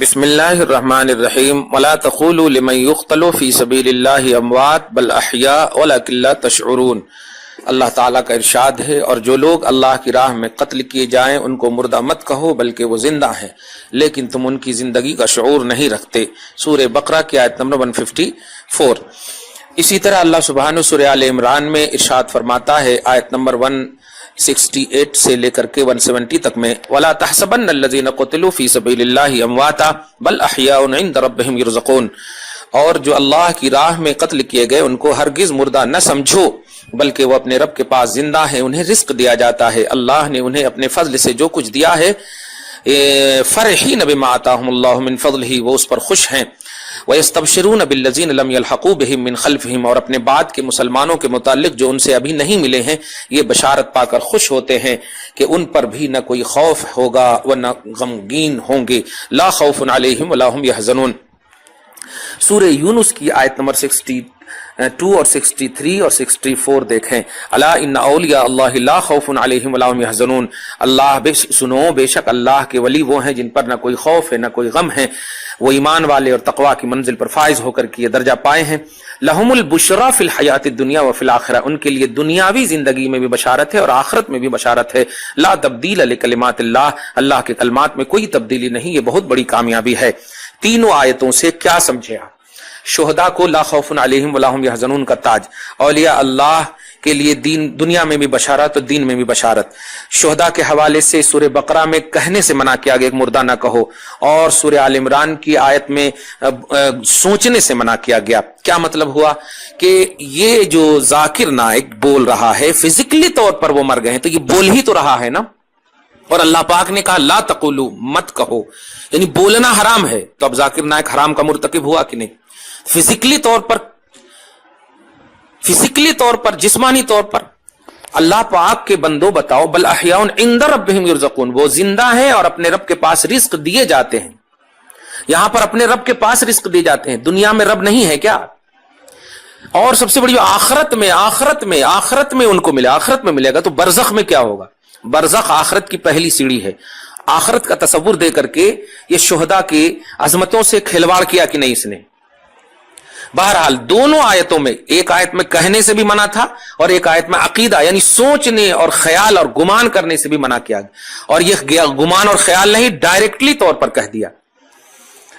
بسم اللہ الرحمن الرحیم ولا تقولوا لمن يقتل في سبيل الله اموات بل احیاء ولکن لا تشعرون۔ اللہ تعالیٰ کا ارشاد ہے، اور جو لوگ اللہ کی راہ میں قتل کیے جائیں ان کو مردہ مت کہو بلکہ وہ زندہ ہیں، لیکن تم ان کی زندگی کا شعور نہیں رکھتے۔ سورہ بقرہ کی آیت نمبر 154۔ اسی طرح اللہ سبحانہ سورہ آل عمران میں ارشاد فرماتا ہے آیت نمبر 168 سے لے کر کے 170 تک میں، وَلَا تَحْسَبَنَّ الَّذِينَ قُتِلُوا فِي سَبِيلِ اللَّهِ أَمْوَاتًا بَلْ أَحْيَاءٌ عِندَ رَبِّهِمْ يُرْزَقُونَ۔ اور جو اللہ کی راہ میں قتل کیے گئے ان کو ہرگز مردہ نہ سمجھو، بلکہ وہ اپنے رب کے پاس زندہ ہیں، انہیں رزق دیا جاتا ہے، اللہ نے انہیں اپنے فضل سے جو کچھ دیا ہے، فرحین بما آتاہم اللہ من فضلہ، وہ اس پر خوش ہیں، وَيَسْتَبْشِرُونَ بِالَّذِينَ لَمْ يَلْحَقُوا بِهِم مِّن خَلْفِهِمْ، اور اپنے بعد کے مسلمانوں کے متعلق جو ان سے ابھی نہیں ملے ہیں یہ بشارت پا کر خوش ہوتے ہیں کہ ان پر بھی نہ کوئی خوف ہوگا و نہ غمگین ہوں گے، لا خوف علیہم ولا هم يحزنون۔ سورہ یونس کی آیت نمبر 62 اور 63 اور 64 دیکھیں، الا ان اولیاء اللہ لا خوف علیہم ولا هم يحزنون۔ اللہ سنو، بے شک اللہ کے ولی وہ ہیں جن پر نہ کوئی خوف ہے نہ کوئی غم ہے، وہ ایمان والے اور تقوی کی منزل پر فائز ہو کر کے یہ درجہ پائے ہیں۔ لہم البشرا فی الحیات الدنیا وفی الآخرہ، ان کے لیے دنیاوی زندگی میں بھی بشارت ہے اور آخرت میں بھی بشارت ہے۔ لا تبدیل لکلمات اللہ، اللہ کے کلمات میں کوئی تبدیلی نہیں، یہ بہت بڑی کامیابی ہے۔ تینوں آیتوں سے کیا سمجھے آپ؟ شہداء کو لا خوف علیہم ولا هم يحزنون کا تاج، اولیاء اللہ کے لیے دنیا میں بھی بشارت اور دین میں بھی بشارت۔ شہداء کے حوالے سے سورہ بقرہ میں کہنے سے منع کیا گیا کہ مردہ نہ کہو، اور سورہ آل عمران کی آیت میں سوچنے سے منع کیا گیا۔ کیا مطلب ہوا کہ یہ جو ذاکر نائک بول رہا ہے فزیکلی طور پر وہ مر گئے ہیں تو یہ بول ہی تو رہا ہے نا، اور اللہ پاک نے کہا لا تقولوا، مت کہو، یعنی بولنا حرام ہے، تو اب ذاکر نائک حرام کا مرتکب ہوا کہ نہیں؟ فزیکلی طور پر جسمانی طور پر اللہ پاک کے بندوں بتاؤ، بل احیاء عند ربہم یرزقون، وہ زندہ ہیں اور اپنے رب کے پاس رزق دیے جاتے ہیں۔ یہاں پر اپنے رب کے پاس رزق دیے جاتے ہیں، دنیا میں رب نہیں ہے کیا؟ اور سب سے بڑی آخرت میں ان کو ملے، آخرت میں ملے گا، تو برزخ میں کیا ہوگا؟ برزخ آخرت کی پہلی سیڑھی ہے۔ آخرت کا تصور دے کر کے یہ شہداء کی عظمتوں سے کھلواڑ کیا کہ نہیں اس نے؟ بہرحال دونوں آیتوں میں، ایک آیت میں کہنے سے بھی منع تھا اور ایک آیت میں عقیدہ یعنی سوچنے اور خیال اور گمان کرنے سے بھی منع کیا گیا، اور یہ گمان اور خیال نہیں، ڈائریکٹلی طور پر کہہ دیا۔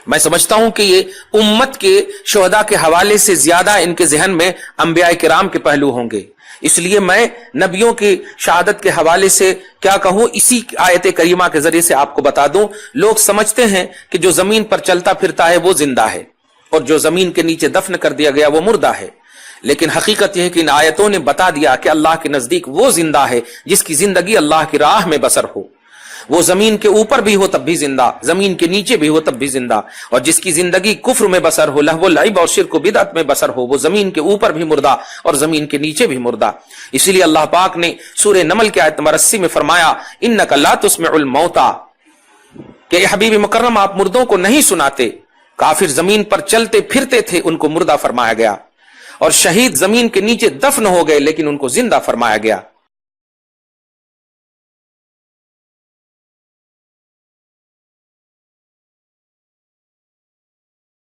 میں سمجھتا ہوں کہ یہ امت کے شہداء کے حوالے سے زیادہ ان کے ذہن میں انبیاء کرام کے پہلو ہوں گے، اس لیے میں نبیوں کی شہادت کے حوالے سے کیا کہوں، اسی آیت کریمہ کے ذریعے سے آپ کو بتا دوں۔ لوگ سمجھتے ہیں کہ جو زمین پر چلتا پھرتا ہے وہ زندہ ہے، اور جو زمین کے نیچے دفن کر دیا گیا وہ مردہ ہے، لیکن حقیقت یہ ہے کہ ان آیتوں نے بتا دیا کہ اللہ کے نزدیک وہ زندہ ہے جس کی زندگی اللہ کی راہ میں بسر ہو، وہ زمین کے اوپر بھی ہو تب بھی زندہ، زمین کے نیچے بھی ہو تب بھی زندہ، اور جس کی زندگی کفر میں بسر ہو، لہو و لعب اور شرک و بدعت میں بسر ہو، وہ زمین کے اوپر بھی مردہ اور زمین کے نیچے بھی مردہ۔ اسی لیے اللہ پاک نے سورہ نمل کی آیت نمبر 80 میں فرمایا انک لا تسمع الموتى، کہ اے حبیب مکرم آپ مردوں کو نہیں سناتے۔ کافر زمین پر چلتے پھرتے تھے، ان کو مردہ فرمایا گیا، اور شہید زمین کے نیچے دفن ہو گئے لیکن ان کو زندہ فرمایا گیا۔